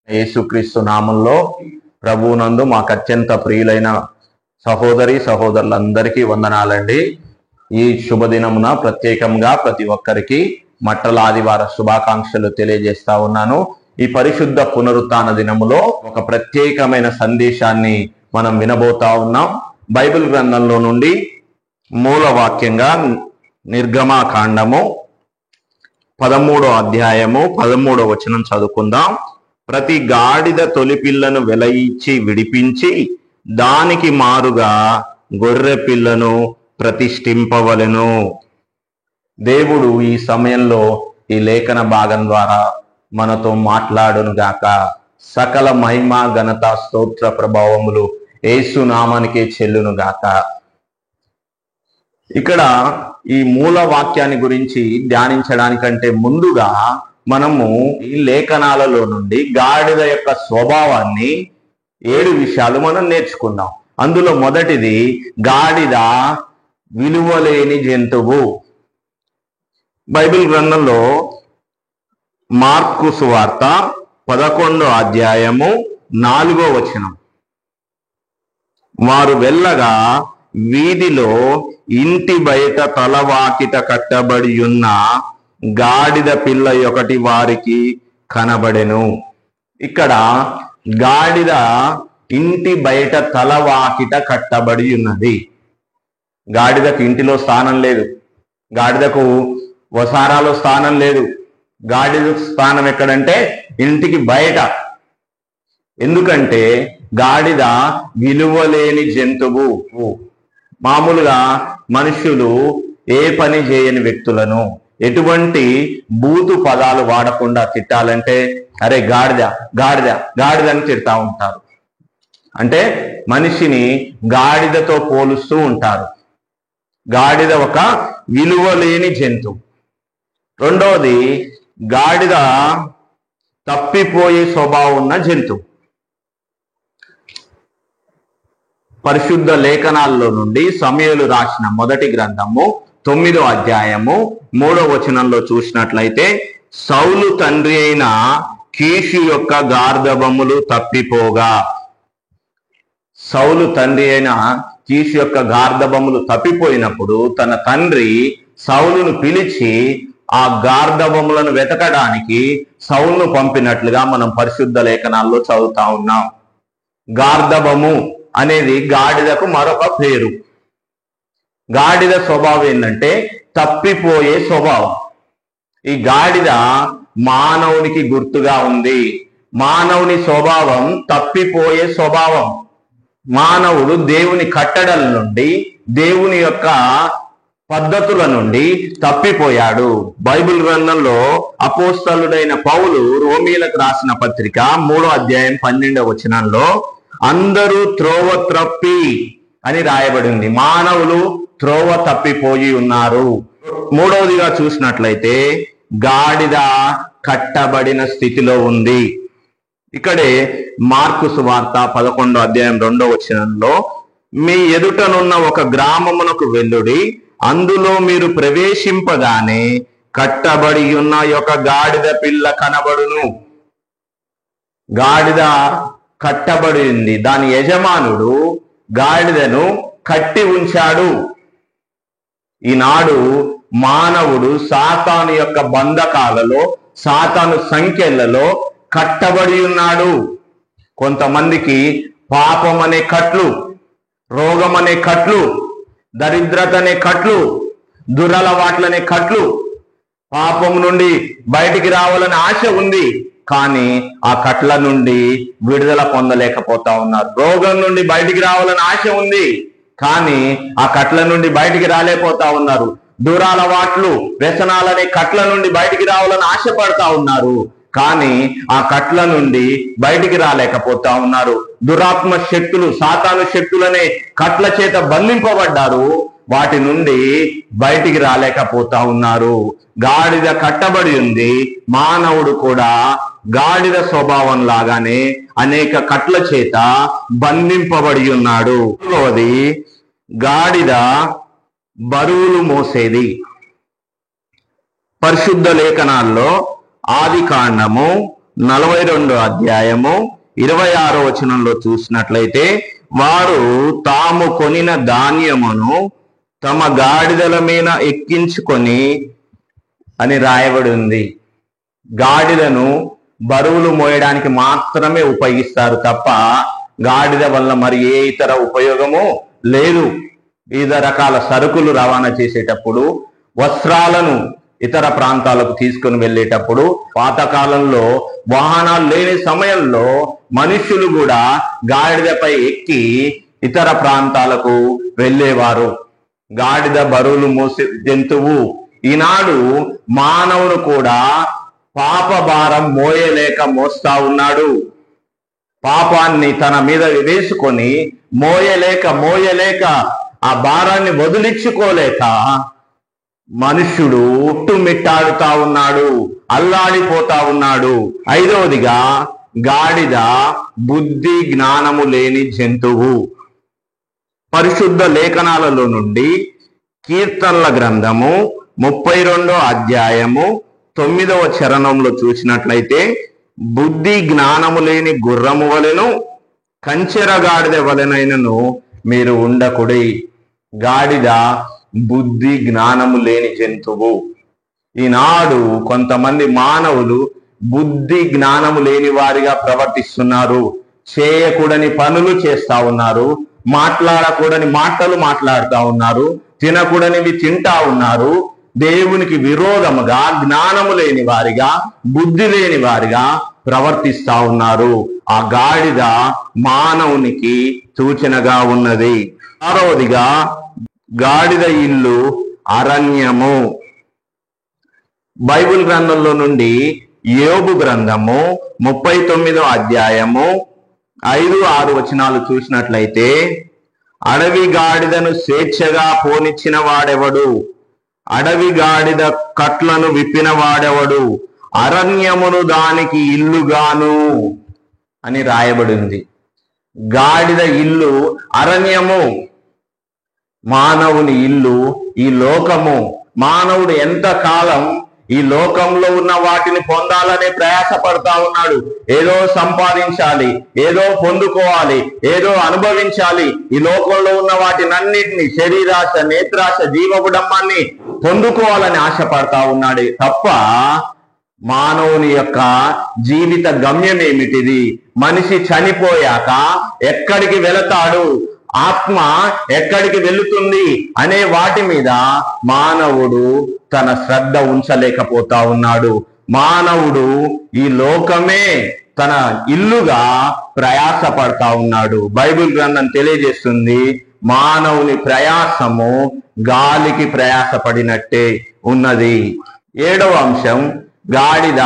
యేసుక్రీస్తు నామంలో ప్రభువునందు మాకు అత్యంత ప్రియులైన సహోదరి సహోదరులందరికీ వందనాలండి. ఈ శుభదినమున ప్రత్యేకంగా ప్రతి ఒక్కరికి మట్టల ఆదివార శుభాకాంక్షలు తెలియజేస్తా ఉన్నాను. ఈ పరిశుద్ధ పునరుత్థాన దినములో ఒక ప్రత్యేకమైన సందేశాన్ని మనం వినబోతా ఉన్నాం. బైబిల్ గ్రంథంలో నుండి మూల వాక్యంగా నిర్గమాకాండము 13వ అధ్యాయము 13వ వచనం చదువుకుందాం. ప్రతి గాడిద తొలిపిల్లను వెలయించి విడిపించి దానికి మారుగా గొర్రె పిల్లను ప్రతిష్ఠింపవలెను. దేవుడు ఈ సమయంలో ఈ లేఖన భాగం ద్వారా మనతో మాట్లాడును గాక. సకల మహిమ ఘనత స్తోత్ర ప్రభావములు యేసు నామానికే చెల్లును గాక. ఇక్కడ ఈ మూల వాక్యాన్ని గురించి ధ్యానించడానికంటే ముందుగా మనము ఈ లేఖనాలలో నుండి గాడిద యొక్క స్వభావాన్ని 7 విషయాలు మనం నేర్చుకుందాం. అందులో మొదటిది, గాడిద విలువలేని జంతువు. బైబిల్ గ్రంథంలో మార్కు సువార్త 11వ అధ్యాయము 4వ వచనం, వారు వెళ్ళగా వీధిలో ఇంటి బయట తలవాకిట కట్టబడి ఉన్న గాడిద పిల్ల ఒకటి వారికి కనబడెను. ఇక్కడ గాడిద ఇంటి బయట తలవాకిట కట్టబడి ఉన్నది. గాడిదకు ఇంటిలో స్థానం లేదు, గాడిదకు వసారాలో స్థానం లేదు. గాడిద స్థానం ఎక్కడంటే ఇంటికి బయట. ఎందుకంటే గాడిద విలువలేని జంతువు. మామూలుగా మనుషులు ఏ పని చేయని వ్యక్తులను ఎటువంటి బూతు పదాలు వాడకుండా తిట్టాలంటే అరే గాడిద గాడిద గాడిద అని తిడతా ఉంటారు. అంటే మనిషిని గాడిదతో పోలుస్తూ ఉంటారు. గాడిద ఒక విలువలేని జంతువు. రెండవది, గాడిద తప్పిపోయే స్వభావం ఉన్న జంతువు. పరిశుద్ధ లేఖనాల్లో నుండి సమూయేలు రాసిన మొదటి గ్రంథము 9వ అధ్యాయము 3వ వచనంలో చూసినట్లయితే, సౌలు తండ్రి అయిన కీషు యొక్క గార్ధబములు తప్పిపోగా. సౌలు తండ్రి అయిన కీషు యొక్క గార్ధబములు తప్పిపోయినప్పుడు తన తండ్రి సౌలును పిలిచి ఆ గార్ధబములను వెతకడానికి సౌలును పంపినట్లుగా మనం పరిశుద్ధ లేఖనాల్లో చదువుతా ఉన్నాం. గార్ధబము అనేది గాడిదకు మరొక పేరు. గాడిద స్వభావం ఏంటంటే తప్పిపోయే స్వభావం. ఈ గాడిద మానవునికి గుర్తుగా ఉంది. మానవుని స్వభావం తప్పిపోయే స్వభావం. మానవుడు దేవుని కట్టడల నుండి, దేవుని యొక్క పద్ధతుల నుండి తప్పిపోయాడు. బైబిల్ గ్రంథంలో అపోస్తలుడైన పౌలు రోమీలకు రాసిన పత్రిక 3వ అధ్యాయం 12వ వచనంలో అందరూ త్రోవ తప్పి అని రాయబడింది. మానవులు త్రోవ తప్పిపోయి ఉన్నారు. మూడవదిగా చూసినట్లయితే గాడిద కట్టబడిన స్థితిలో ఉంది. ఇక్కడే మార్కు సువార్త 11వ అధ్యాయం 2వ వచనంలో, మీ ఎదుటనున్న ఒక గ్రామమునకు వెళ్ళుడి, అందులో మీరు ప్రవేశింపగానే కట్టబడి ఉన్న ఒక గాడిద పిల్ల కనబడును. గాడిద కట్టబడి ఉంది. దాని యజమానుడు గాడిదను కట్టి ఉంచాడు. ఈనాడు మానవుడు సాతాను యొక్క బంధకాలలో, సాతాను సంఖ్యలలో కట్టబడి ఉన్నాడు. కొంతమందికి పాపం అనే కట్లు, రోగం అనే కట్లు, దరిద్రత అనే కట్లు, దురలవాట్లనే కట్లు. పాపం నుండి బయటికి రావాలని ఆశ ఉంది, కానీ ఆ కట్ల నుండి విడుదల పొందలేకపోతా ఉన్నారు. రోగం నుండి బయటికి రావాలని ఆశ ఉంది, కానీ ఆ కట్ల నుండి బయటికి రాలేకపోతా ఉన్నారు. దురలవాట్లు, వ్యసనాలనే కట్ల నుండి బయటికి రావాలని ఆశపడతా ఉన్నారు, కానీ ఆ కట్ల నుండి బయటికి రాలేకపోతా ఉన్నారు. దురాత్మ శక్తులు, సాతాను శక్తులనే కట్ల చేత బంధింపబడ్డారు, వాటి నుండి బయటికి రాలేకపోతా ఉన్నారు. గాడిద కట్టబడి ఉంది. మానవుడు కూడా గాడిద స్వభావం లాగానే అనేక కట్ల చేత బంధింపబడి ఉన్నాడు. మూడవది, గాడిద బరువులు మోసేది. పరిశుద్ధ లేఖనాల్లో ఆది కాండము 42 అధ్యాయము 26 వచనంలో చూసినట్లయితే, వారు తాము కొనిన ధాన్యమును తమ గాడిదల మీద ఎక్కించుకొని అని రాయబడి ఉంది. గాడిదను బరువులు మోయడానికి మాత్రమే ఉపయోగిస్తారు తప్ప గాడిద వల్ల మరి ఏ ఇతర ఉపయోగము లేదు. వివిధ రకాల సరుకులు రవాణా చేసేటప్పుడు, వస్త్రాలను ఇతర ప్రాంతాలకు తీసుకుని వెళ్ళేటప్పుడు, పాతకాలంలో వాహనాలు లేని సమయంలో మనుషులు కూడా గాడిదపై ఎక్కి ఇతర ప్రాంతాలకు వెళ్ళేవారు. గాడిద బరువులు మోసే జంతువు. ఈనాడు మానవుడు కూడా పాప భారం మోయలేక మోస్తా ఉన్నాడు. పాపాన్ని తన మీద వేసుకొని మోయలేక ఆ భారాన్ని వదిలించుకోలేక మనుష్యుడు ఉట్టుమిట్టాడుతా ఉన్నాడు, అల్లాడిపోతా ఉన్నాడు. 5వదిగా, గాడిద బుద్ధి జ్ఞానము లేని జంతువు. పరిశుద్ధ లేఖనాలలో నుండి కీర్తనల గ్రంథము 32 అధ్యాయము 9వ చరణంలో చూసినట్లయితే, బుద్ధి జ్ఞానము లేని గుర్రము వలెను కంచెర గాడిద వలెనైనను మీరు ఉండకుడి. గాడిద బుద్ధి జ్ఞానము లేని జంతువు. ఈనాడు కొంతమంది మానవులు బుద్ధి జ్ఞానము లేని వారిగా ప్రవర్తిస్తున్నారు. చేయకూడని పనులు చేస్తా ఉన్నారు, మాట్లాడకూడని మాటలు మాట్లాడుతూ ఉన్నారు, తినకూడనివి తింటా ఉన్నారు. దేవునికి విరోధముగా జ్ఞానము లేని వారిగా, బుద్ధి లేని వారిగా ప్రవర్తిస్తా ఉన్నారు. ఆ గాడిద మానవునికి సూచనగా ఉన్నది. 6వదిగా, గాడిద ఇల్లు అరణ్యము. బైబిల్ గ్రంథంలో నుండి యోబు గ్రంథము 39 అధ్యాయము 5-6 వచనాలు చూసినట్లయితే, అడవి గాడిదను స్వేచ్ఛగా పోనిచ్చిన వాడెవడు? అడవి గాడిద కట్లను విప్పిన వాడెవడు? అరణ్యమును దానికి ఇల్లుగాను అని రాయబడింది. గాడిద ఇల్లు అరణ్యము. మానవుని ఇల్లు ఈ లోకము. మానవుడు ఎంత కాలం ఈ లోకంలో ఉన్న వాటిని పొందాలనే ప్రయాసపడతా ఉన్నాడు. ఏదో సంపాదించాలి, ఏదో పొందుకోవాలి, ఏదో అనుభవించాలి. ఈ లోకంలో ఉన్న వాటినన్నిటిని, శరీరాశ, నేత్రాశ, జీవబుడమ్మాన్ని పొందుకోవాలని ఆశపడతా ఉన్నాడు తప్ప మానవుని యొక్క జీవిత గమ్యం ఏమిటిది? మనిషి చనిపోయాక ఎక్కడికి వెళతాడు, ఆత్మ ఎక్కడికి వెళుతుంది అనే వాటి మీద మానవుడు తన శ్రద్ధ ఉంచలేకపోతా ఉన్నాడు. మానవుడు ఈ లోకమే తన ఇల్లుగా ప్రయాసపడతా ఉన్నాడు. బైబిల్ గ్రంథం తెలియజేస్తుంది, మానవుని ప్రయాసము గాలికి ప్రయాసపడినట్టే ఉన్నది. 7వ అంశం, గాడిద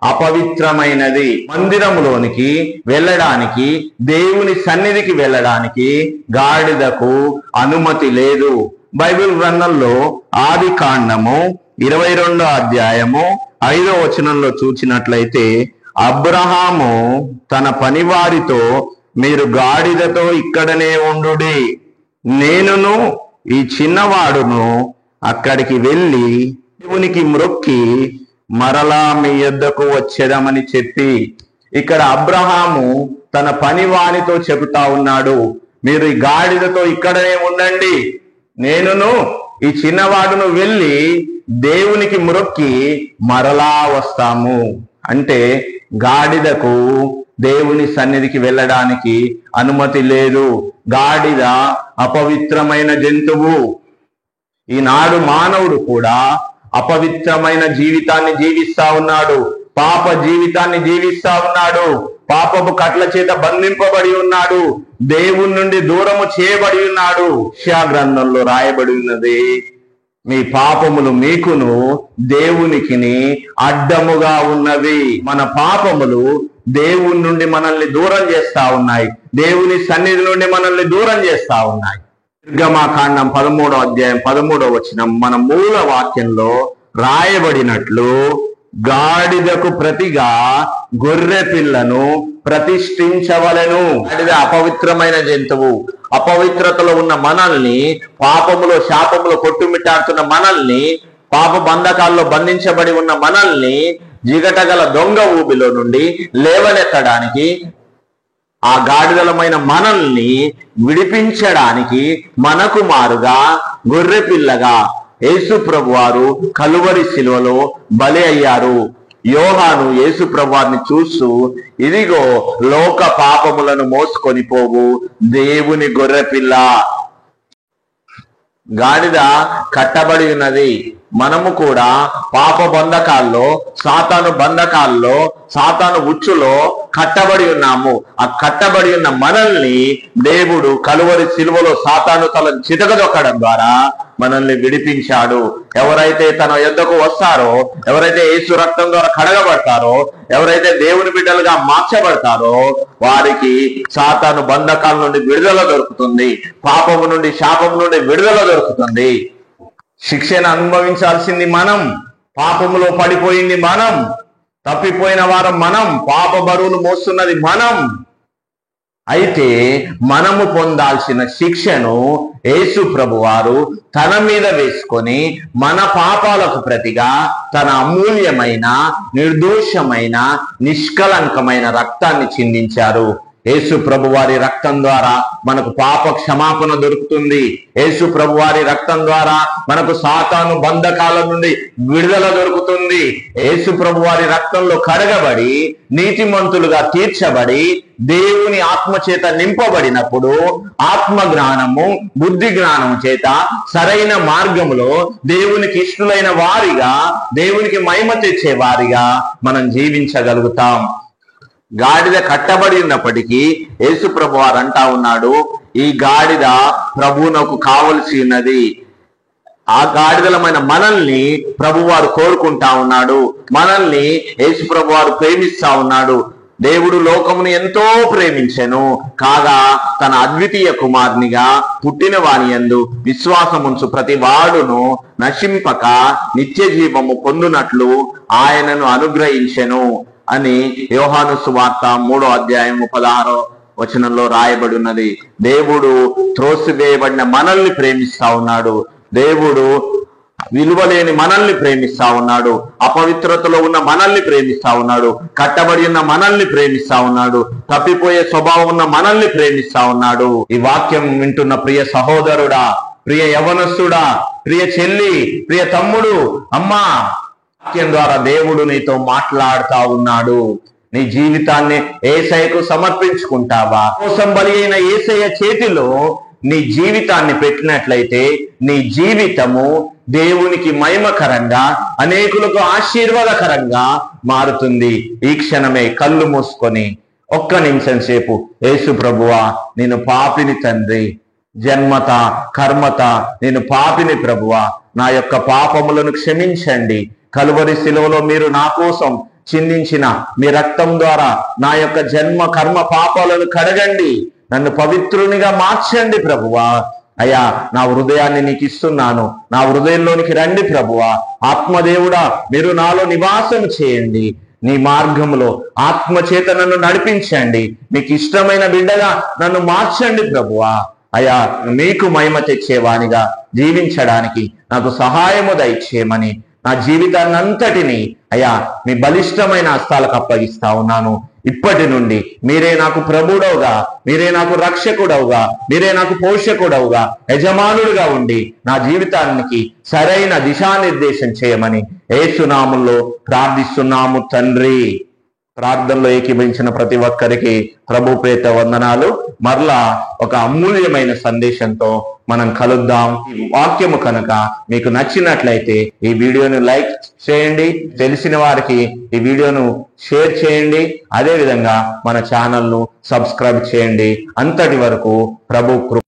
అపవిత్రమైనది. మందిరంలోనికి వెళ్ళడానికి, దేవుని సన్నిధికి వెళ్ళడానికి గాడిదకు అనుమతి లేదు. బైబిల్ గ్రంథంలో ఆది కాండము 22 అధ్యాయము 5వ వచనంలో చూసినట్లయితే, అబ్రహాము తన పనివారితో, మీరు గాడిదతో ఇక్కడనే ఉండుడి, నేనును ఈ చిన్నవాడును అక్కడికి వెళ్ళి దేవునికి మ్రొక్కి మరలా మీ యొద్దకు వచ్చేదమని చెప్పి, ఇక్కడ అబ్రహాము తన పనివానితో చెబుతా ఉన్నాడు, మీరు ఈ గాడిదతో ఇక్కడనే ఉండండి, నేనును ఈ చిన్నవాడును వెళ్ళి దేవునికి మ్రొక్కి మరలా వస్తాము. అంటే గాడిదకు దేవుని సన్నిధికి వెళ్ళడానికి అనుమతి లేదు. గాడిద అపవిత్రమైన జంతువు. ఈనాడు మానవుడు కూడా అపవిత్రమైన జీవితాన్ని జీవిస్తా ఉన్నాడు. పాప జీవితాన్ని జీవిస్తా ఉన్నాడు. పాపపు కట్ల చేత బంధింపబడి ఉన్నాడు. దేవుని నుండి దూరము చేయబడి ఉన్నాడు. యెషయా గ్రంథంలో రాయబడి ఉన్నది, మీ పాపములు మీకును దేవునికిని అడ్డముగా ఉన్నవి. మన పాపములు దేవుని నుండి మనల్ని దూరం చేస్తా ఉన్నాయి. దేవుని సన్నిధి నుండి మనల్ని దూరం చేస్తా ఉన్నాయి. నిర్గమకాండం 13వ అధ్యాయం 13వ వచనం మన మూల వాక్యంలో రాయబడినట్లు, గాడిదకు ప్రతిగా గొర్రె పిల్లను ప్రతిష్ఠించవలెను. గాడిద అపవిత్రమైన జంతువు. అపవిత్రతలో ఉన్న మనల్ని, పాపములో శాపములో కొట్టుమిట్టాడుతున్న మనల్ని, పాప బంధకాల్లో బంధించబడి ఉన్న మనల్ని జిగటగల దొంగ ఊబిలో నుండి లేవనెత్తడానికి, ఆ గాడిదలమైన మనల్ని విడిపించడానికి మనకు మారుగా గొర్రె పిల్లగా యేసు ప్రభువారు కలువరి శిలువలో బలి అయ్యారు. యోహాను యేసు ప్రభువారిని చూస్తూ, ఇదిగో లోక పాపములను మోసుకొని పోవు దేవుని గొర్రె పిల్ల. గాడిద కట్టబడి ఉన్నది. మనము కూడా పాప బంధకాల్లో, సాతాను బంధకాల్లో, సాతాను ఉచ్చులో కట్టబడి ఉన్నాము. ఆ కట్టబడి ఉన్న మనల్ని దేవుడు కలువరి శిలువలో సాతాను తలను చితకదొక్కడం ద్వారా మనల్ని విడిపించాడు. ఎవరైతే తన యొద్దకు వస్తారో, ఎవరైతే యేసు రక్తం ద్వారా కడగబడతారో, ఎవరైతే దేవుని బిడ్డలుగా మార్చబడతారో వారికి సాతాను బంధకాల నుండి విడుదల దొరుకుతుంది, పాపము నుండి, శాపము నుండి విడుదల దొరుకుతుంది. శిక్షను అనుభవించాల్సింది మనం, పాపములో పడిపోయింది మనం, తప్పిపోయిన వారం మనం, పాప బరువులు మోస్తున్నది మనం. అయితే మనము పొందాల్సిన శిక్షను యేసు ప్రభువారు తన మీద వేసుకొని మన పాపాలకు ప్రతిగా తన అమూల్యమైన, నిర్దోషమైన, నిష్కలంకమైన రక్తాన్ని చిందించారు. యేసు ప్రభువారి రక్తం ద్వారా మనకు పాప క్షమాపణ దొరుకుతుంది. యేసు ప్రభువారి రక్తం ద్వారా మనకు సాతాను బంధకాల నుండి విడుదల దొరుకుతుంది. యేసు ప్రభువారి రక్తంలో కడగబడి నీతిమంతులుగా తీర్చబడి దేవుని ఆత్మ చేత నింపబడినప్పుడు ఆత్మ జ్ఞానము, బుద్ధి జ్ఞానము చేత సరైన మార్గములో దేవునికి ఇష్టలైన వారిగా, దేవునికి మహిమ తెచ్చే వారిగా మనం జీవించగలుగుతాం. గాడిద కట్టబడి ఉన్నప్పటికీ యేసు ప్రభువారు అంటా ఉన్నాడు, ఈ గాడిద ప్రభువునకు కావలసి ఉన్నది. ఆ గాడిదలమైన మనల్ని ప్రభువారు కోరుకుంటా ఉన్నాడు. మనల్ని యేసు ప్రభువారు ప్రేమిస్తా ఉన్నాడు. దేవుడు లోకమును ఎంతో ప్రేమించెను, కాగా తన అద్వితీయ కుమారునిగా పుట్టిన వాని యందు విశ్వాసముంచు ప్రతి వాడును నశింపక నిత్య జీవము పొందునట్లు ఆయనను అనుగ్రహించెను అని యోహాను సువార్త 3వ అధ్యాయము 16వ వచనంలో రాయబడి ఉన్నది. దేవుడు త్రోసివేయబడిన మనల్ని ప్రేమిస్తా ఉన్నాడు. దేవుడు విలువలేని మనల్ని ప్రేమిస్తా ఉన్నాడు. అపవిత్రతలో ఉన్న మనల్ని ప్రేమిస్తా ఉన్నాడు. కట్టబడి ఉన్న మనల్ని ప్రేమిస్తా ఉన్నాడు. తప్పిపోయే స్వభావం ఉన్న మనల్ని ప్రేమిస్తా ఉన్నాడు. ఈ వాక్యం వింటున్న ప్రియ సహోదరుడా, ప్రియ యవనస్తుడా, ప్రియ చెల్లి, ప్రియ తమ్ముడు, అమ్మా, వాక్యం ద్వారా దేవుడు నీతో మాట్లాడుతా ఉన్నాడు. నీ జీవితాన్ని యేసయ్యకు సమర్పించుకుంటావా? కోసం బలి అయిన యేసయ్య చేతిలో నీ జీవితాన్ని పెట్టినట్లయితే నీ జీవితము దేవునికి మహిమకరంగా, అనేకులకు ఆశీర్వాదకరంగా మారుతుంది. ఈ క్షణమే కళ్ళు మూసుకొని ఒక్క నిమిషం సేపు, యేసు ప్రభువా, నేను పాపిని తండ్రి, జన్మత కర్మత నేను పాపిని ప్రభువా, నా యొక్క పాపములను క్షమించండి. కలువరి శిలువలో మీరు నా కోసం చిందించిన మీ రక్తం ద్వారా నా యొక్క జన్మ కర్మ పాపాలను కడగండి, నన్ను పవిత్రునిగా మార్చండి ప్రభువా. అయ్యా, నా హృదయాన్ని నీకు ఇస్తున్నాను, నా హృదయంలోనికి రండి ప్రభువా. ఆత్మదేవుడా, మీరు నాలో నివాసం చేయండి. నీ మార్గంలో ఆత్మచేత నన్ను నడిపించండి. మీకు ఇష్టమైన బిడ్డగా నన్ను మార్చండి ప్రభువా. అయ్యా, మీకు మహిమ తెచ్చేవానిగా జీవించడానికి నాకు సహాయము దయచేయమని నా జీవితాన్ని అంతటిని అయ్యా మీ బలిష్టమైన హస్తాలకు అప్పగిస్తా ఉన్నాను. ఇప్పటి నుండి మీరే నాకు ప్రభుడవుగా, మీరే నాకు రక్షకుడవుగా, మీరే నాకు పోషకుడవుగా, యజమానుడిగా ఉండి నా జీవితానికి సరైన దిశానిర్దేశం చేయమని యేసు నామములో ప్రార్థిస్తున్నాము తండ్రి. ప్రార్థనలో ఏకీభవించిన ప్రతి ఒక్కరికి ప్రభు పేత వందనాలు. మరలా ఒక అమూల్యమైన సందేశంతో మనం కలుద్దాం. ఈ వాక్యము కనుక మీకు నచ్చినట్లయితే ఈ వీడియోను లైక్ చేయండి, తెలిసిన వారికి ఈ వీడియోను షేర్ చేయండి, అదే విధంగా మన ఛానల్ను సబ్స్క్రైబ్ చేయండి. అంతటి వరకు ప్రభు కృప